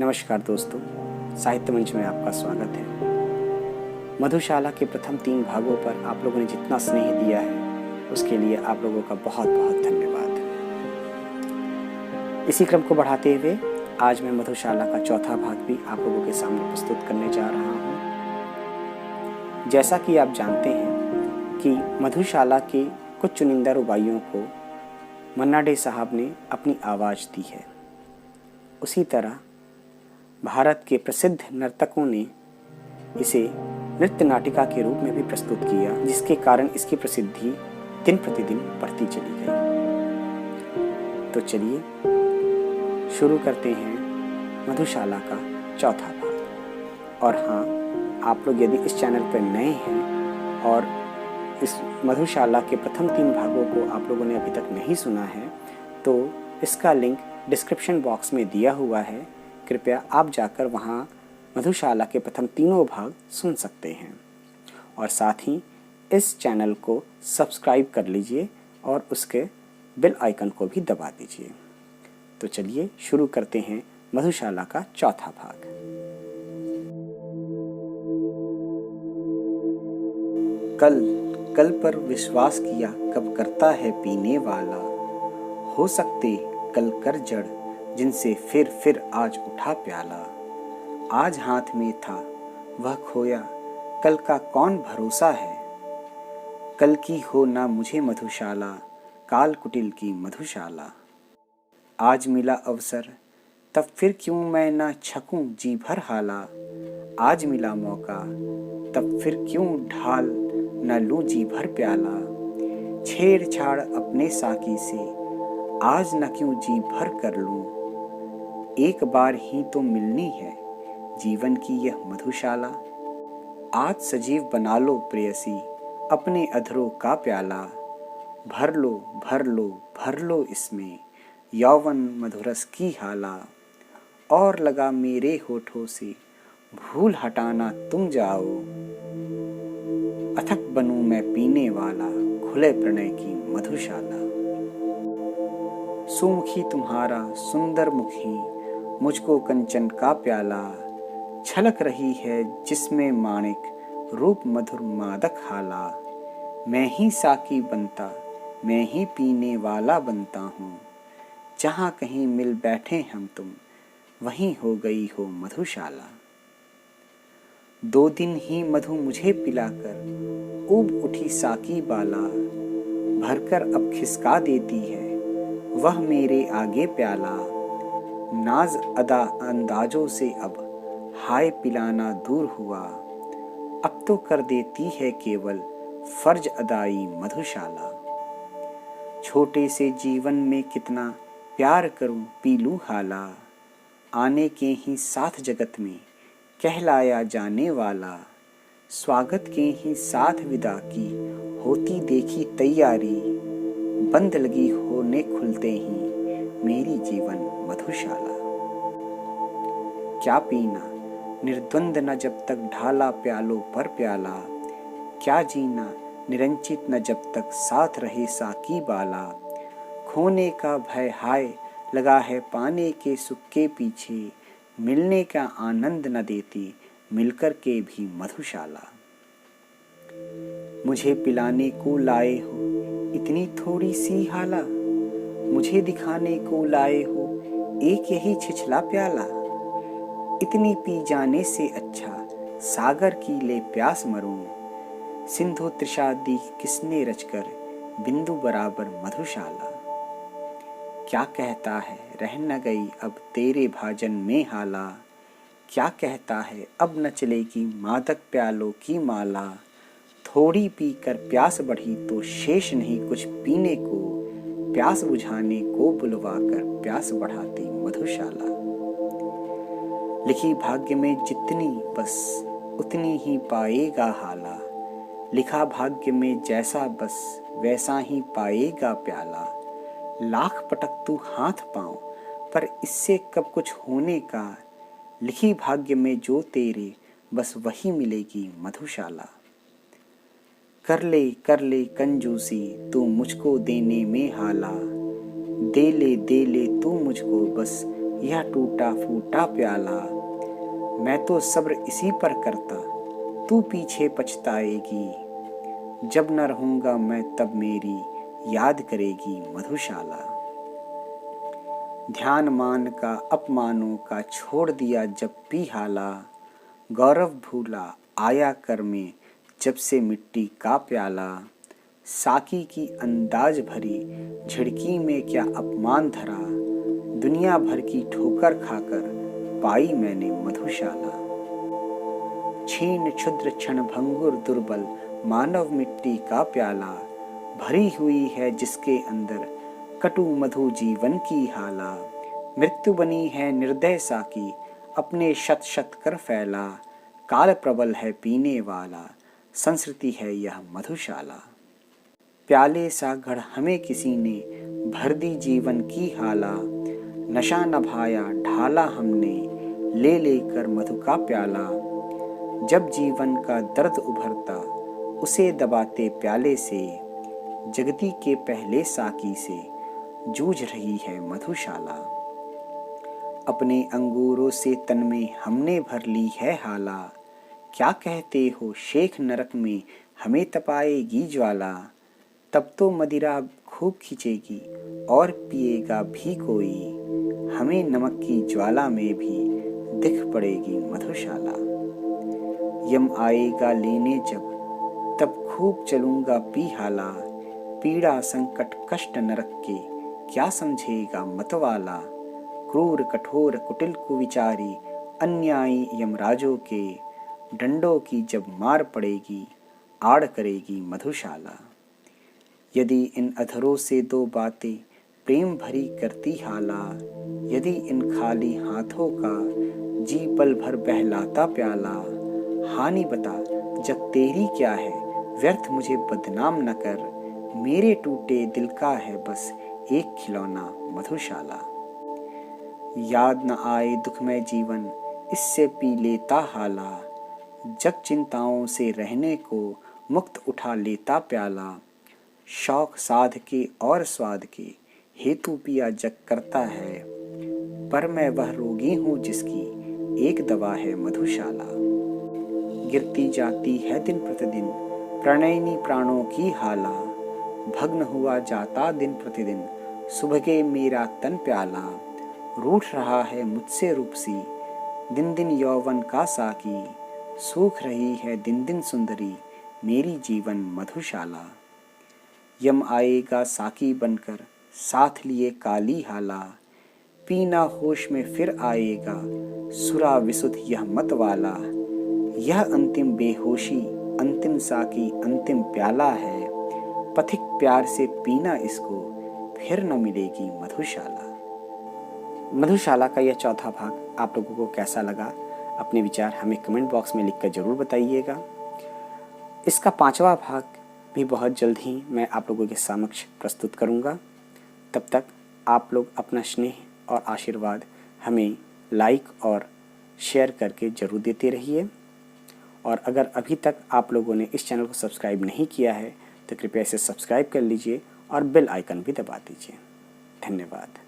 नमस्कार दोस्तों, साहित्य मंच में आपका स्वागत है। मधुशाला के प्रथम 3 भागों पर आप लोगों ने जितना स्नेह दिया है उसके लिए आप लोगों का बहुत बहुत धन्यवाद। इसी क्रम को बढ़ाते हुए आज मैं मधुशाला का चौथा भाग भी आप लोगों के सामने प्रस्तुत करने जा रहा हूँ। जैसा कि आप जानते हैं कि मधुशाला के कुछ चुनिंदा रुबाइयों को मन्ना डे साहब ने अपनी आवाज़ दी है। उसी तरह भारत के प्रसिद्ध नर्तकों ने इसे नृत्य नाटिका के रूप में भी प्रस्तुत किया, जिसके कारण इसकी प्रसिद्धि दिन प्रतिदिन बढ़ती चली गई। तो चलिए शुरू करते हैं मधुशाला का चौथा भाग। और हाँ, आप लोग यदि इस चैनल पर नए हैं और इस मधुशाला के प्रथम 3 भागों को आप लोगों ने अभी तक नहीं सुना है तो इसका लिंक डिस्क्रिप्शन बॉक्स में दिया हुआ है। कृपया आप जाकर वहाँ मधुशाला के प्रथम 3 भाग सुन सकते हैं और साथ ही इस चैनल को सब्सक्राइब कर लीजिए और उसके बेल आइकन को भी दबा दीजिए। तो चलिए शुरू करते हैं मधुशाला का चौथा भाग। कल पर विश्वास किया कब करता है पीने वाला, हो सकते कल कर जड़ जिनसे फिर आज उठा प्याला। आज हाथ में था वह खोया, कल का कौन भरोसा है। कल की हो ना मुझे मधुशाला, काल कुटिल की मधुशाला। आज मिला अवसर तब फिर क्यों मैं ना छकूं जी भर हाला। आज मिला मौका तब फिर क्यों ढाल न लूं जी भर प्याला। छेड़छाड़ अपने साकी से आज न क्यों जी भर कर लूं। एक बार ही तो मिलनी है जीवन की यह मधुशाला। आज सजीव बना लो प्रेयसी अपने अधरों का प्याला। भर लो भर लो भर लो इसमें यौवन मधुरस की हाला। और लगा मेरे होठों से भूल हटाना तुम जाओ। अथक बनूं मैं पीने वाला खुले प्रणय की मधुशाला। सुमुखी तुम्हारा सुंदर मुखी मुझको कंचन का प्याला। छलक रही है जिसमें माणिक रूप मधुर मादक हाला। मैं ही साकी बनता मैं ही पीने वाला बनता हूँ। जहाँ कहीं मिल बैठे हम तुम वहीं हो गई हो मधुशाला। 2 दिन ही मधु मुझे पिलाकर ऊब उठी साकी बाला। भरकर अब खिसका देती है वह मेरे आगे प्याला। नाज अदा अंदाजों से अब हाय पिलाना दूर हुआ। अब तो कर देती है केवल फर्ज अदाई मधुशाला। छोटे से जीवन में कितना प्यार करूं पी लूं हाला। आने के ही साथ जगत में कहलाया जाने वाला। स्वागत के ही साथ विदा की होती देखी तैयारी। बंद लगी होने खुलते ही मेरी जीवन मधुशाला। क्या पीना निर्द्वंद न जब तक ढाला प्यालों पर प्याला। क्या जीना निरंचित न जब तक साथ रहे साकी बाला। खोने का भय हाय लगा है पाने के सुख के पीछे। मिलने का आनंद न देती मिलकर के भी मधुशाला। मुझे पिलाने को लाए हो इतनी थोड़ी सी हाला। मुझे दिखाने को लाए हो एक यही छिछला प्याला। इतनी पी जाने से अच्छा सागर की ले प्यास मरूं। सिंधु तृषा दी किसने रचकर बिंदु बराबर मधुशाला। क्या कहता है रह न गई अब तेरे भाजन में हाला। क्या कहता है अब न चलेगी मादक प्यालों की माला। थोड़ी पी कर प्यास बढ़ी तो शेष नहीं कुछ पीने को। प्यास बुझाने को बुलवाकर प्यास बढ़ाती मधुशाला। लिखी भाग्य में जितनी बस उतनी ही पाएगा हाला। लिखा भाग्य में जैसा बस वैसा ही पाएगा प्याला। लाख पटक तू हाथ पांव पर इससे कब कुछ होने का। लिखी भाग्य में जो तेरे बस वही मिलेगी मधुशाला। कर ले कंजूसी तू मुझको देने में हाला। दे ले तू मुझको बस यह टूटा फूटा प्याला। मैं तो सब्र इसी पर करता, तू पीछे पछताएगी। जब न रहूंगा मैं तब मेरी याद करेगी मधुशाला। ध्यान मान का अपमानों का छोड़ दिया जब भी हाला। गौरव भूला आया कर में जब से मिट्टी का प्याला। साकी की अंदाज भरी झिड़की में क्या अपमान धरा। दुनिया भर की ठोकर खाकर पाई मैंने मधुशाला। छीन क्षुद्र क्षण भंगुर दुर्बल मानव मिट्टी का प्याला। भरी हुई है जिसके अंदर कटु मधु जीवन की हाला। मृत्यु बनी है निर्दय साकी अपने शत शत कर फैला। काल प्रबल है पीने वाला संस्कृति है यह मधुशाला। प्याले सा गढ़ हमें किसी ने भर दी जीवन की हाला। नशा नभाया ढाला हमने ले लेकर मधु का प्याला। जब जीवन का दर्द उभरता उसे दबाते प्याले से। जगती के पहले साकी से जूझ रही है मधुशाला। अपने अंगूरों से तन में हमने भर ली है हाला। क्या कहते हो शेख नरक में हमें तपाएगी ज्वाला। तब तो मदिरा खूब खींचेगी और पिएगा भी कोई। हमें नमक की ज्वाला में भी दिख पड़ेगी मधुशाला। यम आएगा लेने जब तब खूब चलूंगा पी हाला। पीड़ा संकट कष्ट नरक के क्या समझेगा मतवाला। क्रूर कठोर कुटिल कुविचारी अन्यायी यमराजों के डंडों की जब मार पड़ेगी आड़ करेगी मधुशाला। यदि इन अधरों से दो बातें प्रेम भरी करती हाला। यदि इन खाली हाथों का जी पल भर बहलाता प्याला। हानि बता जग तेरी क्या है व्यर्थ मुझे बदनाम न कर। मेरे टूटे दिल का है बस एक खिलौना मधुशाला। याद न आए दुखमय जीवन इससे पी लेता हाला। जग चिंताओं से रहने को मुक्त उठा लेता प्याला। शौक साध के और स्वाद के हेतु पिया जग करता है। पर मैं वह रोगी हूँ जिसकी एक दवा है मधुशाला। गिरती जाती है दिन प्रतिदिन प्रणयनी प्राणों की हाला। भग्न हुआ जाता दिन प्रतिदिन सुबह मेरा तन प्याला। रूठ रहा है मुझसे रूपसी दिन दिन यौवन का साकी। सूख रही है दिन दिन सुंदरी मेरी जीवन मधुशाला। यम आएगा साकी बनकर साथ लिए काली हाला। पीना होश में फिर आएगा सुरा विसुध यह मत वाला। यह अंतिम बेहोशी अंतिम साकी अंतिम प्याला है। पथिक प्यार से पीना इसको फिर न मिलेगी मधुशाला। मधुशाला का यह चौथा भाग आप लोगों को कैसा लगा, अपने विचार हमें कमेंट बॉक्स में लिखकर जरूर बताइएगा। इसका पांचवा भाग भी बहुत जल्द ही मैं आप लोगों के समक्ष प्रस्तुत करूंगा। तब तक आप लोग अपना स्नेह और आशीर्वाद हमें लाइक और शेयर करके ज़रूर देते रहिए। और अगर अभी तक आप लोगों ने इस चैनल को सब्सक्राइब नहीं किया है तो कृपया इसे सब्सक्राइब कर लीजिए और बेल आइकन भी दबा दीजिए। धन्यवाद।